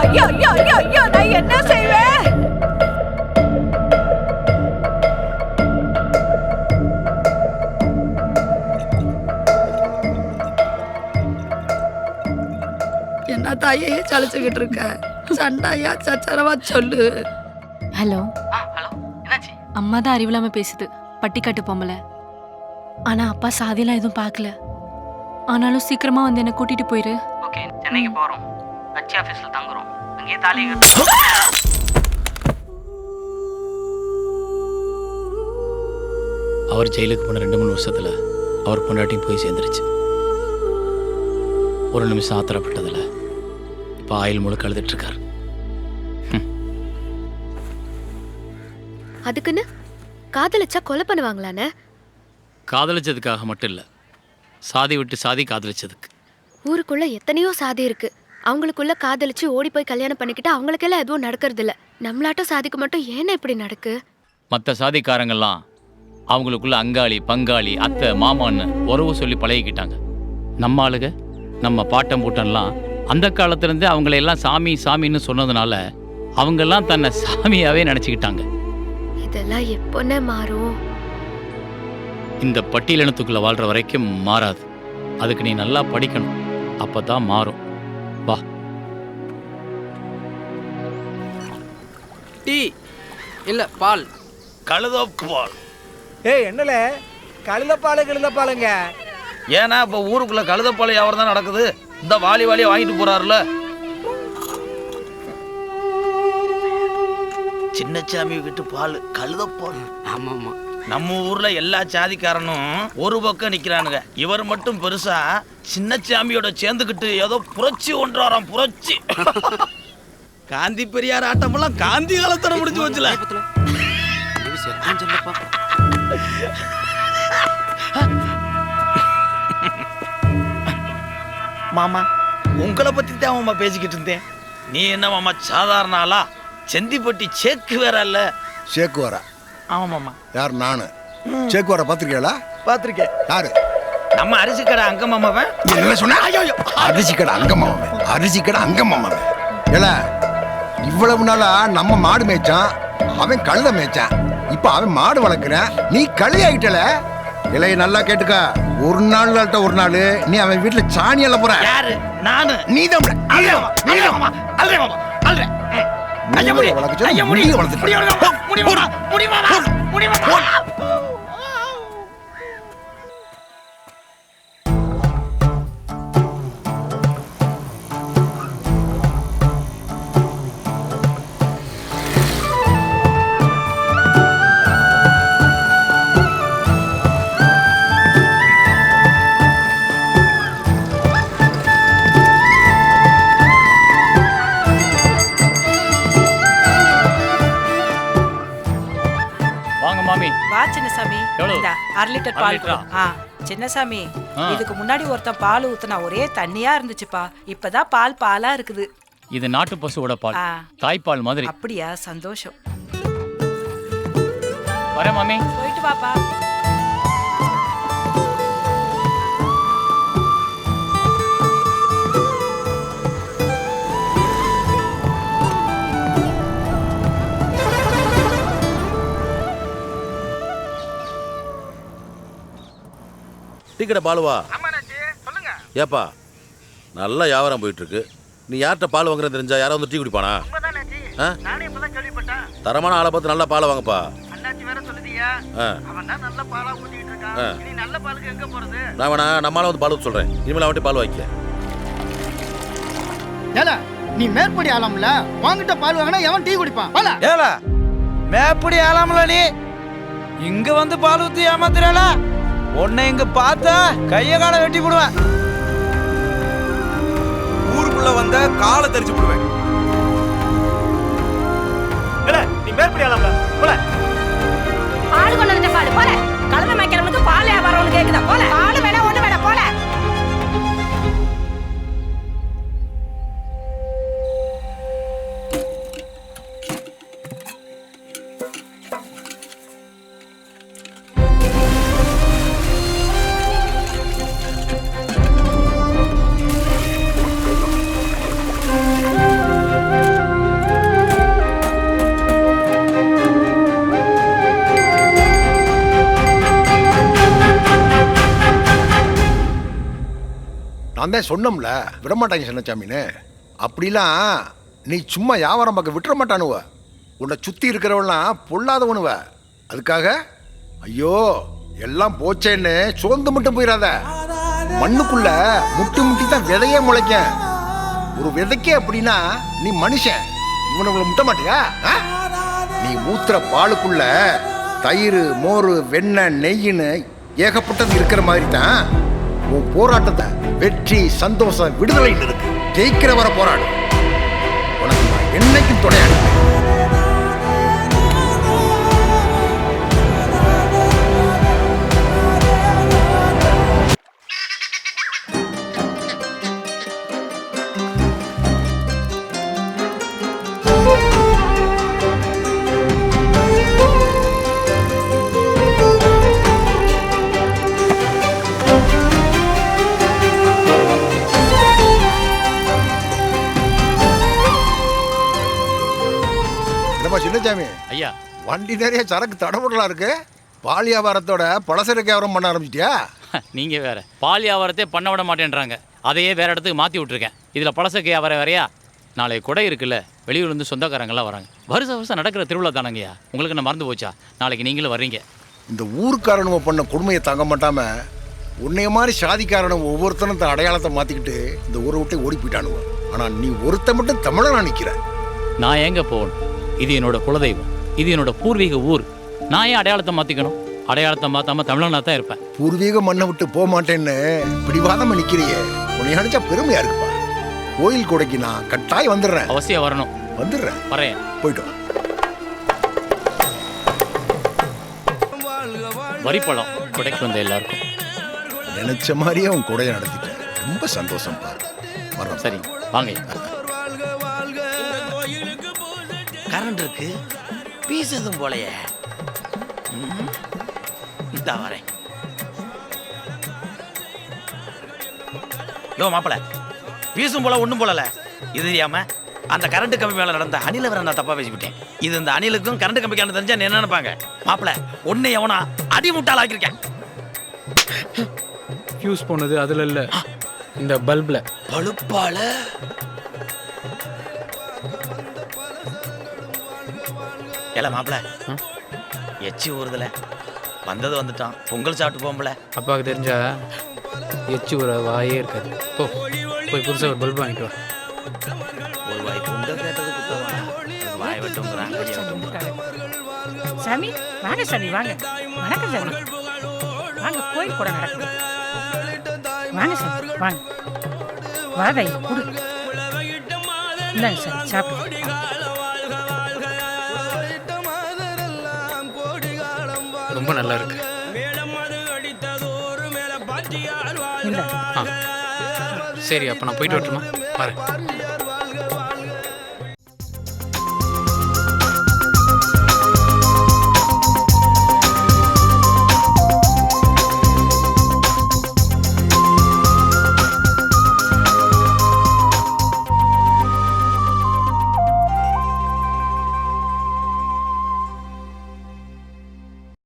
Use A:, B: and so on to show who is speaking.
A: ஐயோ ஐயோ ஐயோ ஐயோ நான் என்ன செய்வேன்?
B: என்ன தாயே சலிச்சுக்கிட்டு இருக்க? சண்டாயா சச்சரவா சொல்லு.
C: ஹலோ
D: ஹலோ, என்னாச்சு?
C: அம்மா தான் அறிவில்லாம பேசுது. பட்டிக்காட்டு பொம்பளை. ஆனா அப்பா சாதியெல்லாம் எதுவும் பார்க்கல. ஆனாலும் சீக்கிரமா வந்து என்ன கூட்டிட்டு போயிரு.
D: ஓகே, சென்னைக்கு போறோம். கட்சி ஆபீஸ்ல தங்குறோம். அங்கேயே தாலி
E: அவர் ஜெயிலுக்கு போன 2-3 வருஷத்துல அவர் பொண்டாட்டியும் போய் சேர்ந்துருச்சு. ஒரு நிமிஷம் ஆத்திரப்பட்டதில்ல இப்போ ஆயில் முழுக்க அழுதுட்டு இருக்காரு.
F: அதுக்குன்னு காதலிச்சா கொலை பண்ணுவாங்களானே?
E: காதலிச்சதுக்காக மட்டும் இல்லை, சாதி விட்டு சாதி காதலிச்சதுக்கு.
F: ஊருக்குள்ள எத்தனையோ சாதி இருக்கு. அவங்களுக்குள்ள காதலிச்சு ஓடி போய் கல்யாணம் பண்ணிக்கிட்டு அவங்களுக்கெல்லாம் எதுவும் நடக்கிறது இல்ல. நம்மளாட்டம் சாதிக்கு மட்டும் ஏன்னா இப்படி நடக்கு?
E: மற்ற சாதிக்காரங்கெல்லாம் அவங்களுக்குள்ள அங்காளி பங்காளி அத்தை மாமான்னு உறவு சொல்லி பழகிக்கிட்டாங்க. நம்ம ஆளுக நம்ம பாட்டம் பூட்டம்லாம் அந்த காலத்துலேருந்தே அவங்களையெல்லாம் சாமி சாமின்னு சொன்னதுனால அவங்கெல்லாம் தன்னை சாமியாகவே நினச்சிக்கிட்டாங்க.
F: இதெல்லாம் எப்போன்னே மாறும்?
E: இந்த பட்டியலினத்துக்குள்ளே வாழ்கிற வரைக்கும் மாறாது. அதுக்கு நீ நல்லா படிக்கணும், அப்போ தான் மாறும். வா.
G: டீ இல்ல பால்.
H: கழுதப்பால்.
I: ஏய் என்னல கழுதப்பாலுங்க?
H: ஏன்னா இப்போ ஊருக்குள்ள கழுதப்பால் வியாபாரம் தான் நடக்குது. இந்த வாலியை வாங்கிட்டு போறாருல. சின்னச்சாமி வீட்டு பால் கழுதப்பால்.
G: ஆமா ஆமா,
H: நம்ம ஊர்ல எல்லா சாதிக்காரனும் ஒரு பக்கம் நிக்கிறானுங்க. இவர் மட்டும் பெருசா சின்னச்சாமியோட சேர்ந்துக்கிட்டு ஏதோ புரட்சி ஒன்றாராம். புரட்சி. காந்தி பெரியார் ஆட்டமெல்லாம் காந்தி காலத்தோட முடிஞ்சு வச்சுல. மாமா உங்களை பத்தி தான் மாமா பேசிக்கிட்டு இருந்தேன். நீ என்ன மாமா சாதாரண ஆளா? செந்திப்பட்டி சேக்கு வேற இல்ல.
J: சேக்கு வரா?
H: ஆமா மாமா.
J: யார்? நானு சேக்கு வர பாத்திருக்கீங்களா?
H: பாத்திருக்கேன்.
J: யாரு?
H: நம்ம அரிசி கடை அங்க மாமாவன்.
J: என்ன சொன்ன? அரிசி கடை அங்க மாமாவன். அரிசி கடை அங்க மாமாவன். ஏல இவ்வளவு நாளா நம்ம மாடு மேய்ச்சான், அவன் கழுத மேய்ச்சான். இப்ப அவன் மாடு வளர்க்குறேன், நீ களி ஆகிட்டல. இலைய நல்லா கேட்டுக்க, ஒரு நாள் ஒரு நாள் நீ அவன் வீட்டுல சாணி எல்லாம் போற.
H: யாரு? நானு.
J: நீதான்
A: சின்னசாமி, 1/2 லிட்டர் பால். சின்னசாமி, இதுக்கு முன்னாடி ஒருத்தன் பால் ஊத்துனா ஒரே தண்ணியா இருந்துச்சுப்பா. இப்பதான் பால் பாலா இருக்குது.
E: இது நாட்டு பசுவோட பால், தாய்ப்பால் மாதிரி.
A: அப்படியா? சந்தோஷம்.
E: வரேன் மாமி.
A: போயிட்டு வாப்பா.
K: டீக்கடை பாலுவா? ஏப்பா நல்லா வியாபாரம் போயிட்டு இருக்கு. நீ யார்கிட்ட பால் வாங்குறது தெரிஞ்சா யாராவது வந்து டீ குடிப்பானா? தரமான ஆளை பார்த்து நல்லா பாலை வாங்கப்பா. நான் வேணா நம்மளால வந்து பால் ஊற்ற சொல்றேன். இனிமேல் அவன்கிட்ட பால் வாங்கிக்க.
I: நீ மேற்படி ஆளாம்ல, வாங்கிட்ட பால் வாங்கினா எவன் டீ குடிப்பான்?
H: ஏல மேப்படி ஆளாமல நீ இங்க வந்து பால் ஊத்தி ஏமாத்துறல. உன்னை இங்க பார்த்தா கைய காலை வெட்டி போடுவேன்.
I: ஊருக்குள்ள வந்த காலை தெரிச்சு போடுவேன். நீ மேற்படி ஆளாம்ல, போல.
A: ஆளு கொண்டு வந்து பால் போல. கலந்த மேய்க்கிறவனுக்கு பால் வியாபாரம்னு கேக்குதா? போல. பால் வேணா ஒண்ணு வேணா போல.
J: தான் சொன்னோம்ல விடமாட்டாங்க சின்னச்சாமின்னு. அப்படிலாம் நீ சும்மா வியாபாரம் பார்க்க விட்டுற மாட்டானுவ. உன்னை சுற்றி இருக்கிறவெல்லாம் பொல்லாதவனுவ. அதுக்காக ஐயோ எல்லாம் போச்சேன்னு சோர்ந்து மட்டும் போயிடாத. மண்ணுக்குள்ள முட்டி முட்டி தான் விதையே முளைக்கும். ஒரு விதைக்கே அப்படின்னா நீ மனுஷன், இவனுங்களை முட்ட மாட்டியா? நீ ஊத்துற பாலுக்குள்ள தயிர், மோர், வெண்ணெய், நெய்யின்னு ஏகப்பட்டது இருக்கிற மாதிரி தான் உன் போராட்டத்தை வெற்றி, சந்தோஷம், விடுதலைன்னு இருக்கு. ஜெயிக்கிற வர போராடு. உனக்கு நான் என்னைக்கும் துணையாடு. சின்னச்சாமி
E: ஐயா,
J: வண்டி நிறைய சரக்கு தடபுடலா இருக்கு. பால் வியாபாரத்தோட பலசரக்கு வியாபாரம் பண்ண ஆரம்பிச்சிட்டியா?
E: நீங்கள் வேற பால் வியாபாரத்தை பண்ண விட மாட்டேன்றாங்க. அதையே வேற இடத்துக்கு மாற்றி விட்டுருக்கேன். இதில் பழசக்கு வியாபாரம் வேறையா? நாளைக்கு கொடை இருக்குல்ல, வெளியூர்லேருந்து சொந்தக்காரங்களாம் வராங்க. வருஷம் நடக்கிற திருவிழா தானங்கய்யா. உங்களுக்கு என்ன மறந்து போச்சா? நாளைக்கு நீங்களும் வர்றீங்க.
J: இந்த ஊருக்காரனுவ பண்ண கொடுமையை தாங்க மாட்டாம உன்னைய மாதிரி சாதிக்காரனும் ஒவ்வொருத்தனும் இந்த அடையாளத்தை மாற்றிக்கிட்டு இந்த ஊரை விட்டு ஓடி போயிட்டானுவ. ஆனால் நீ ஒருத்த மட்டும் தமிழனா நிற்கிற.
E: நான் எங்கே போகணும்? இது என்னோட குலதெய்வம், இது என்னோட பூர்வீக ஊர். நான் ஏன் அடையாளத்தை மாற்றிக்கணும்? அடையாளத்தை மாற்றாம தமிழனா தான் இருப்பேன்.
J: பூர்வீக மண்ணை விட்டு போக மாட்டேன்னு பிடிவாதமா நிற்கிறியே, உன்னை நினைச்சா பெருமையா இருக்குப்பா. கோயில் கொடைக்கு நான் கட்டாயம் வந்துடுறேன்.
E: அவசியம் வரணும்.
J: வந்துடுறேன்.
E: வரேன்.
J: போயிட்டு வா.
E: வரிப்பழம் கொடைக்கு வந்த எல்லாருக்கும்
J: நினைச்ச மாதிரியே உன் கொடையை நடத்திட்டேன். ரொம்ப சந்தோஷம்ப்பா. வர்றேன்.
E: சரி வாங்க.
H: கரண்ட் இருக்கு, பீசதும் போலையே. இந்தா வரேன். யோ மாப்பிள, பீசும் போல ஒன்றும் போலல. இது தெரியாம அந்த கரண்ட் கம்பி மேலே நடந்த அணில வர நான் தப்பா பேசிவிட்டேன். இது இந்த அணிலுக்கும் கரண்ட் கம்பிக்கான தெரிஞ்சா என்ன நினைப்பாங்க? மாப்பிள, ஒன்னு எவனா அடிமுட்டால் ஆக்கியிருக்கேன்.
G: ஃபியூஸ் போனது அதுல இல்ல, இந்த பல்ப்ல.
H: பழுப்பால ஏல மாப்பிள, எச்சி ஊறுதல. வந்தது வந்துட்டான், பொங்கல் சாப்பிட்டு போம்பல.
G: அப்பாவுக்கு தெரிஞ்சா எச்சி ஒரு வாயே இருக்காது. போய் புதுசாக ஒரு பல்ப் வாங்கிட்டு வா.
H: ஒரு வாய் பொங்கல் கேட்டது குத்தவா? வாய் வெட்டுங்கிறாங்க.
A: சாமி வாங்க, சாமி வாங்க. வணக்கம் சாமி, வாங்க. கோயில் கூட நடக்குது. வாங்க சாமி, வாங்க. வாங்க கொடு. இந்தாங்க சாமி, சாப்பிடு.
G: ரொம்ப நல்லா இருக்கு.
A: இல்லை
G: சரி, அப்போ நான் போயிட்டு வரட்டுமா? வரேன்.